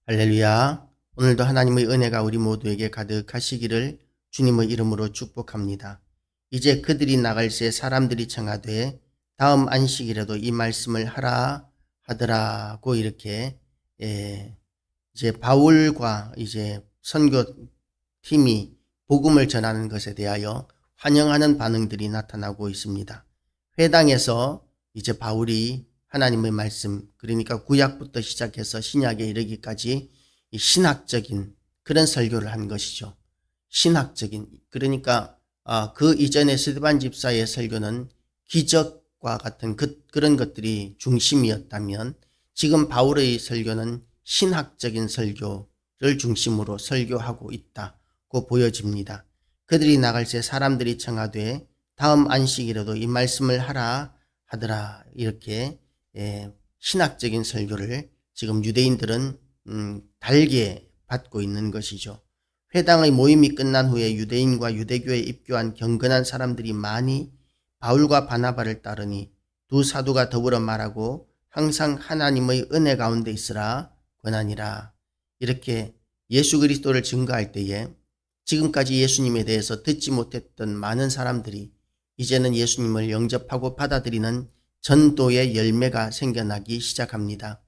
할렐루야. 오늘도 하나님의 은혜가 우리 모두에게 가득하시기를 주님의 이름으로 축복합니다. 이제 그들이 나갈 새 사람들이 청하되 다음 안식일에도 이 말씀을 하라 하더라고 이렇게 이제 바울과 이제 선교팀이 복음을 전하는 것에 대하여 환영하는 반응들이 나타나고 있습니다. 회당에서 이제 바울이 하나님의 말씀, 그러니까 구약부터 시작해서 신약에 이르기까지 신학적인 그런 설교를 한 것이죠. 신학적인, 그러니까 그 이전에 스데반 집사의 설교는 기적과 같은 그런 것들이 중심이었다면 지금 바울의 설교는 신학적인 설교를 중심으로 설교하고 있다고 보여집니다. 그들이 나갈 새 사람들이 청하되 다음 안식일에도 이 말씀을 하라 하더라 이렇게 신학적인 설교를 지금 유대인들은 달게 받고 있는 것이죠. 회당의 모임이 끝난 후에 유대인과 유대교에 입교한 경건한 사람들이 많이 바울과 바나바를 따르니 두 사도가 더불어 말하고 항상 하나님의 은혜 가운데 있으라 권하니라. 이렇게 예수 그리스도를 증거할 때에 지금까지 예수님에 대해서 듣지 못했던 많은 사람들이 이제는 예수님을 영접하고 받아들이는 전도의 열매가 생겨나기 시작합니다.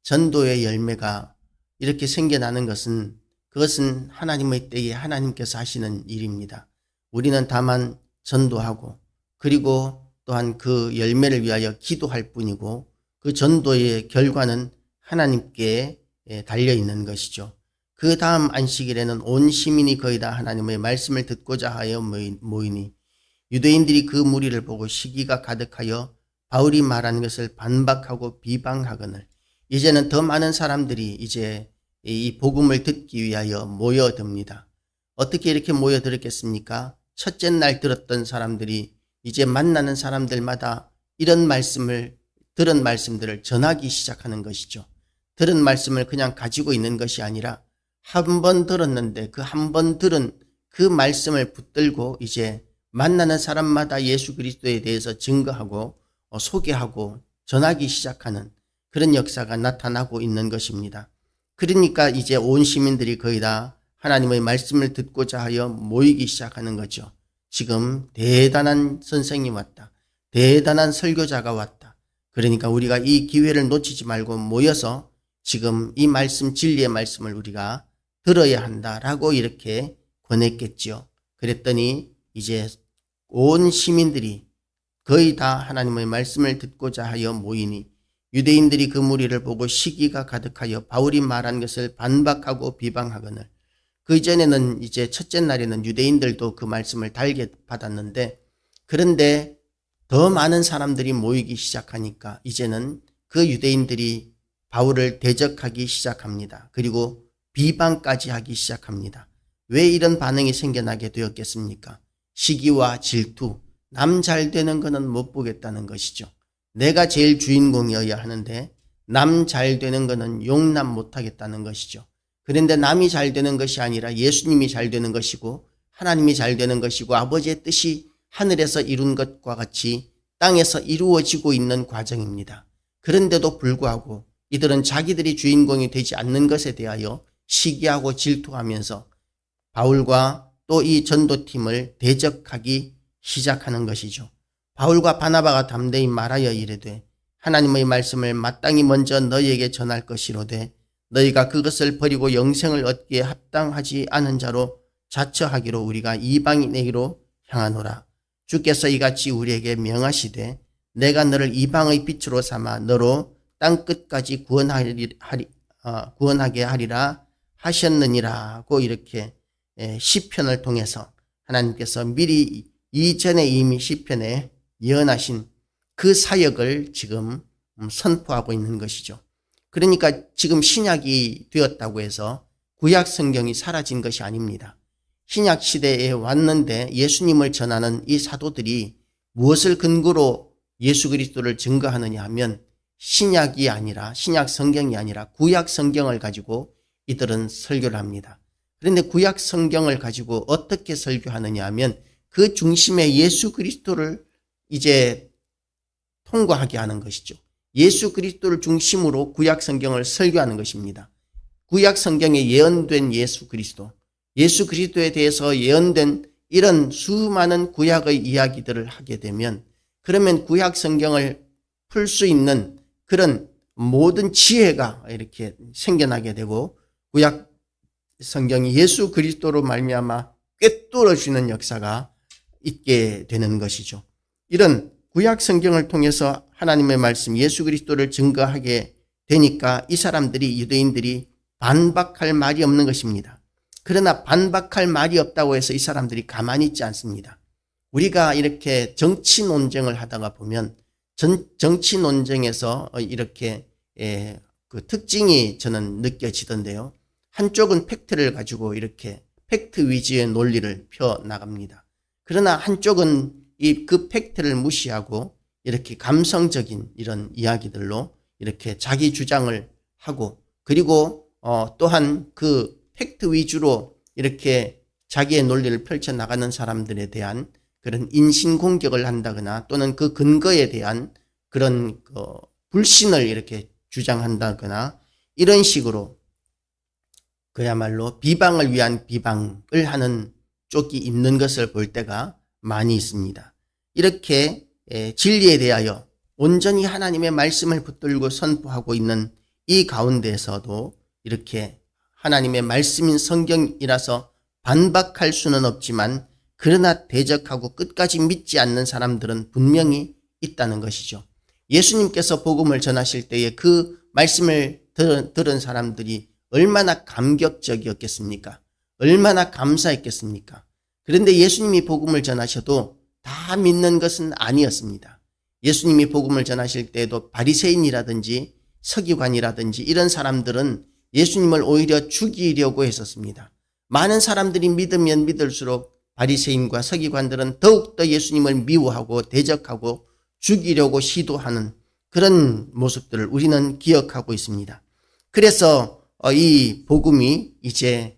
전도의 열매가 이렇게 생겨나는 것은 그것은 하나님의 때에 하나님께서 하시는 일입니다. 우리는 다만 전도하고 그리고 또한 그 열매를 위하여 기도할 뿐이고 그 전도의 결과는 하나님께 달려 있는 것이죠. 그 다음 안식일에는 온 시민이 거의 다 하나님의 말씀을 듣고자 하여 모이니 유대인들이 그 무리를 보고 시기가 가득하여 바울이 말하는 것을 반박하고 비방하거늘 이제는 더 많은 사람들이 이제 이 복음을 듣기 위하여 모여듭니다. 어떻게 이렇게 모여들었겠습니까? 첫째 날 들었던 사람들이 이제 만나는 사람들마다 이런 말씀을 들은 말씀들을 전하기 시작하는 것이죠. 들은 말씀을 그냥 가지고 있는 것이 아니라 한 번 들었는데 그 한 번 들은 그 말씀을 붙들고 이제 만나는 사람마다 예수 그리스도에 대해서 증거하고 소개하고 전하기 시작하는 그런 역사가 나타나고 있는 것입니다. 그러니까 이제 온 시민들이 거의 다 하나님의 말씀을 듣고자 하여 모이기 시작하는 거죠. 지금 대단한 선생님 왔다. 대단한 설교자가 왔다. 그러니까 우리가 이 기회를 놓치지 말고 모여서 지금 이 말씀, 진리의 말씀을 우리가 들어야 한다라고 이렇게 권했겠지요. 그랬더니 이제 온 시민들이 거의 다 하나님의 말씀을 듣고자 하여 모이니 유대인들이 그 무리를 보고 시기가 가득하여 바울이 말한 것을 반박하고 비방하거늘 그 이전에는 이제 첫째 날에는 유대인들도 그 말씀을 달게 받았는데 그런데 더 많은 사람들이 모이기 시작하니까 이제는 그 유대인들이 바울을 대적하기 시작합니다. 그리고 비방까지 하기 시작합니다. 왜 이런 반응이 생겨나게 되었겠습니까? 시기와 질투, 남 잘 되는 거는 못 보겠다는 것이죠. 내가 제일 주인공이어야 하는데 남 잘 되는 거는 용납 못하겠다는 것이죠. 그런데 남이 잘 되는 것이 아니라 예수님이 잘 되는 것이고 하나님이 잘 되는 것이고 아버지의 뜻이 하늘에서 이룬 것과 같이 땅에서 이루어지고 있는 과정입니다. 그런데도 불구하고 이들은 자기들이 주인공이 되지 않는 것에 대하여 시기하고 질투하면서 바울과 또 이 전도팀을 대적하기 시작하는 것이죠. 바울과 바나바가 담대히 말하여 이르되 하나님의 말씀을 마땅히 먼저 너희에게 전할 것이로되 너희가 그것을 버리고 영생을 얻기에 합당하지 않은 자로 자처하기로 우리가 이방인에게로 향하노라. 주께서 이같이 우리에게 명하시되 내가 너를 이방의 빛으로 삼아 너로 땅끝까지 구원하게 하리라 하셨느니라고 이렇게 시편을 통해서 하나님께서 미리 이전에 이미 시편에 예언하신 그 사역을 지금 선포하고 있는 것이죠. 그러니까 지금 신약이 되었다고 해서 구약 성경이 사라진 것이 아닙니다. 신약 시대에 왔는데 예수님을 전하는 이 사도들이 무엇을 근거로 예수 그리스도를 증거하느냐 하면 신약이 아니라 신약 성경이 아니라 구약 성경을 가지고 이들은 설교를 합니다. 그런데 구약 성경을 가지고 어떻게 설교하느냐 하면 그 중심에 예수 그리스도를 이제 통과하게 하는 것이죠. 예수 그리스도를 중심으로 구약 성경을 설교하는 것입니다. 구약 성경에 예언된 예수 그리스도에 대해서 예언된 이런 수많은 구약의 이야기들을 하게 되면 그러면 구약 성경을 풀 수 있는 그런 모든 지혜가 이렇게 생겨나게 되고 구약 성경이 예수 그리스도로 말미암아 꿰뚫어지는 역사가 있게 되는 것이죠. 이런 구약 성경을 통해서 하나님의 말씀 예수 그리스도를 증거하게 되니까 이 사람들이 유대인들이 반박할 말이 없는 것입니다. 그러나 반박할 말이 없다고 해서 이 사람들이 가만히 있지 않습니다. 우리가 이렇게 정치 논쟁을 하다가 보면 정치 논쟁에서 이렇게 그 특징이 저는 느껴지던데요. 한쪽은 팩트를 가지고 이렇게 팩트 위주의 논리를 펴 나갑니다. 그러나 한쪽은 그 팩트를 무시하고 이렇게 감성적인 이런 이야기들로 이렇게 자기 주장을 하고 그리고 또한 그 팩트 위주로 이렇게 자기의 논리를 펼쳐 나가는 사람들에 대한 그런 인신공격을 한다거나 또는 그 근거에 대한 그런 불신을 이렇게 주장한다거나 이런 식으로 그야말로 비방을 위한 비방을 하는 쪽이 있는 것을 볼 때가 많이 있습니다. 이렇게 진리에 대하여 온전히 하나님의 말씀을 붙들고 선포하고 있는 이 가운데에서도 이렇게 하나님의 말씀인 성경이라서 반박할 수는 없지만 그러나 대적하고 끝까지 믿지 않는 사람들은 분명히 있다는 것이죠. 예수님께서 복음을 전하실 때에 그 말씀을 들은 사람들이 얼마나 감격적이었겠습니까? 얼마나 감사했겠습니까? 그런데 예수님이 복음을 전하셔도 다 믿는 것은 아니었습니다. 예수님이 복음을 전하실 때에도 바리새인이라든지 서기관이라든지 이런 사람들은 예수님을 오히려 죽이려고 했었습니다. 많은 사람들이 믿으면 믿을수록 바리새인과 서기관들은 더욱더 예수님을 미워하고 대적하고 죽이려고 시도하는 그런 모습들을 우리는 기억하고 있습니다. 그래서 이 복음이 이제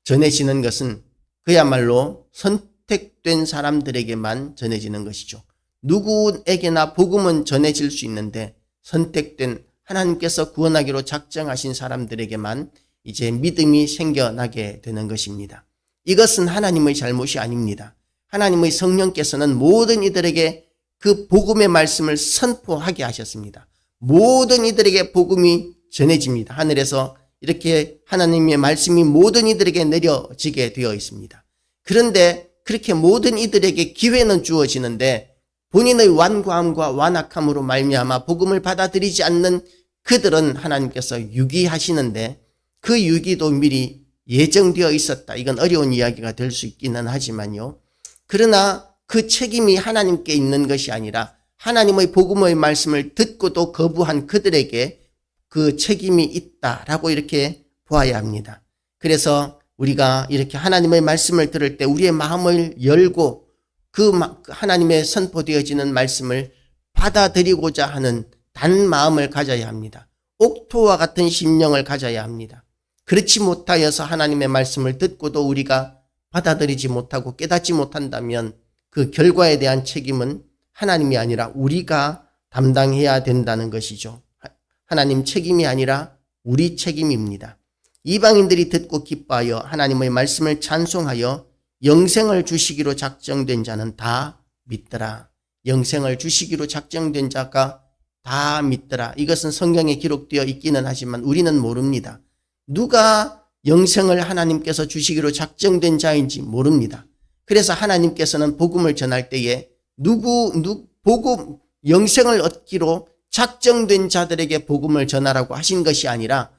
전해지는 것은 그야말로 선택된 사람들에게만 전해지는 것이죠. 누구에게나 복음은 전해질 수 있는데 선택된 하나님께서 구원하기로 작정하신 사람들에게만 이제 믿음이 생겨나게 되는 것입니다. 이것은 하나님의 잘못이 아닙니다. 하나님의 성령께서는 모든 이들에게 그 복음의 말씀을 선포하게 하셨습니다. 모든 이들에게 복음이 전해집니다. 하늘에서 이렇게 하나님의 말씀이 모든 이들에게 내려지게 되어 있습니다. 그런데 그렇게 모든 이들에게 기회는 주어지는데 본인의 완고함과 완악함으로 말미암아 복음을 받아들이지 않는 그들은 하나님께서 유기하시는데 그 유기도 미리 예정되어 있었다. 이건 어려운 이야기가 될 수 있기는 하지만요. 그러나 그 책임이 하나님께 있는 것이 아니라 하나님의 복음의 말씀을 듣고도 거부한 그들에게 그 책임이 있다라고 이렇게 보아야 합니다. 그래서 우리가 이렇게 하나님의 말씀을 들을 때 우리의 마음을 열고 그 하나님의 선포되어지는 말씀을 받아들이고자 하는 단 마음을 가져야 합니다. 옥토와 같은 심령을 가져야 합니다. 그렇지 못하여서 하나님의 말씀을 듣고도 우리가 받아들이지 못하고 깨닫지 못한다면 그 결과에 대한 책임은 하나님이 아니라 우리가 담당해야 된다는 것이죠. 하나님 책임이 아니라 우리 책임입니다. 이방인들이 듣고 기뻐하여 하나님의 말씀을 찬송하여 영생을 주시기로 작정된 자는 다 믿더라. 영생을 주시기로 작정된 자가 다 믿더라. 이것은 성경에 기록되어 있기는 하지만 우리는 모릅니다. 누가 영생을 하나님께서 주시기로 작정된 자인지 모릅니다. 그래서 하나님께서는 복음을 전할 때에 복음 영생을 얻기로 작정된 자들에게 복음을 전하라고 하신 것이 아니라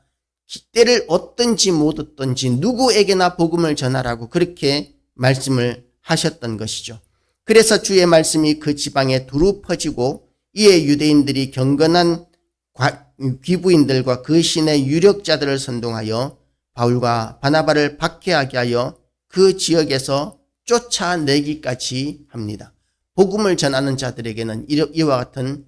때를 얻든지 못 얻든지 누구에게나 복음을 전하라고 그렇게 말씀을 하셨던 것이죠. 그래서 주의 말씀이 그 지방에 두루 퍼지고 이에 유대인들이 경건한 귀부인들과 그 신의 유력자들을 선동하여 바울과 바나바를 박해하게 하여 그 지역에서 쫓아내기까지 합니다. 복음을 전하는 자들에게는 이와 같은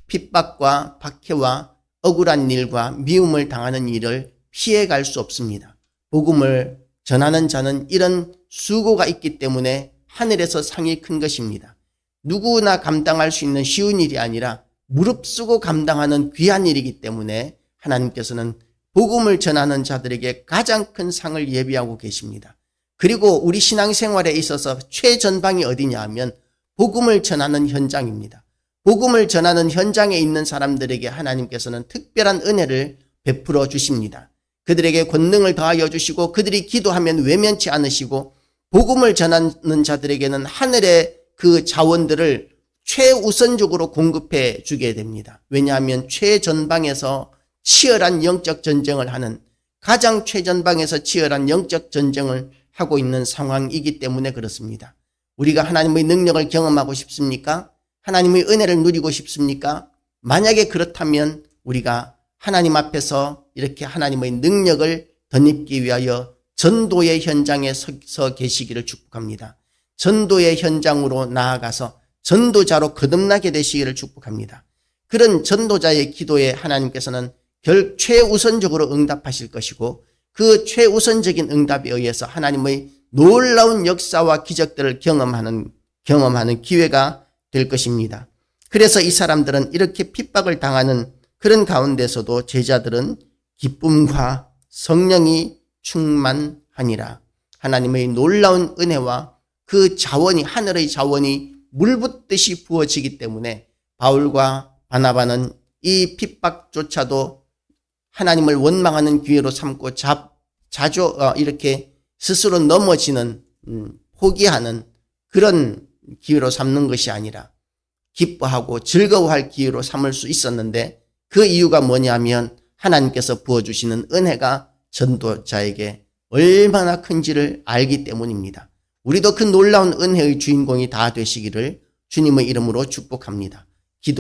핍박과 박해와 억울한 일과 미움을 당하는 일을 피해갈 수 없습니다. 복음을 전하는 자는 이런 수고가 있기 때문에 하늘에서 상이 큰 것입니다. 누구나 감당할 수 있는 쉬운 일이 아니라 무릅쓰고 감당하는 귀한 일이기 때문에 하나님께서는 복음을 전하는 자들에게 가장 큰 상을 예비하고 계십니다. 그리고 우리 신앙생활에 있어서 최전방이 어디냐 하면 복음을 전하는 현장입니다. 복음을 전하는 현장에 있는 사람들에게 하나님께서는 특별한 은혜를 베풀어 주십니다. 그들에게 권능을 더하여 주시고 그들이 기도하면 외면치 않으시고 복음을 전하는 자들에게는 하늘의 그 자원들을 최우선적으로 공급해 주게 됩니다. 왜냐하면 최전방에서 치열한 영적 전쟁을 하는 가장 최전방에서 치열한 영적 전쟁을 하고 있는 상황이기 때문에 그렇습니다. 우리가 하나님의 능력을 경험하고 싶습니까? 하나님의 은혜를 누리고 싶습니까? 만약에 그렇다면 우리가 하나님 앞에서 이렇게 하나님의 능력을 덧입기 위하여 전도의 현장에 서 계시기를 축복합니다. 전도의 현장으로 나아가서 전도자로 거듭나게 되시기를 축복합니다. 그런 전도자의 기도에 하나님께서는 최우선적으로 응답하실 것이고 그 최우선적인 응답에 의해서 하나님의 놀라운 역사와 기적들을 경험하는 기회가 될 것입니다. 그래서 이 사람들은 이렇게 핍박을 당하는 그런 가운데서도 제자들은 기쁨과 성령이 충만하니라. 하나님의 놀라운 은혜와 그 자원이 하늘의 자원이 물붓듯이 부어지기 때문에 바울과 바나바는 이 핍박조차도 하나님을 원망하는 기회로 삼고 자주 이렇게 스스로 넘어지는 포기하는 그런 기회로 삼는 것이 아니라 기뻐하고 즐거워할 기회로 삼을 수 있었는데 그 이유가 뭐냐면 하나님께서 부어주시는 은혜가 전도자에게 얼마나 큰지를 알기 때문입니다. 우리도 그 놀라운 은혜의 주인공이 다 되시기를 주님의 이름으로 축복합니다.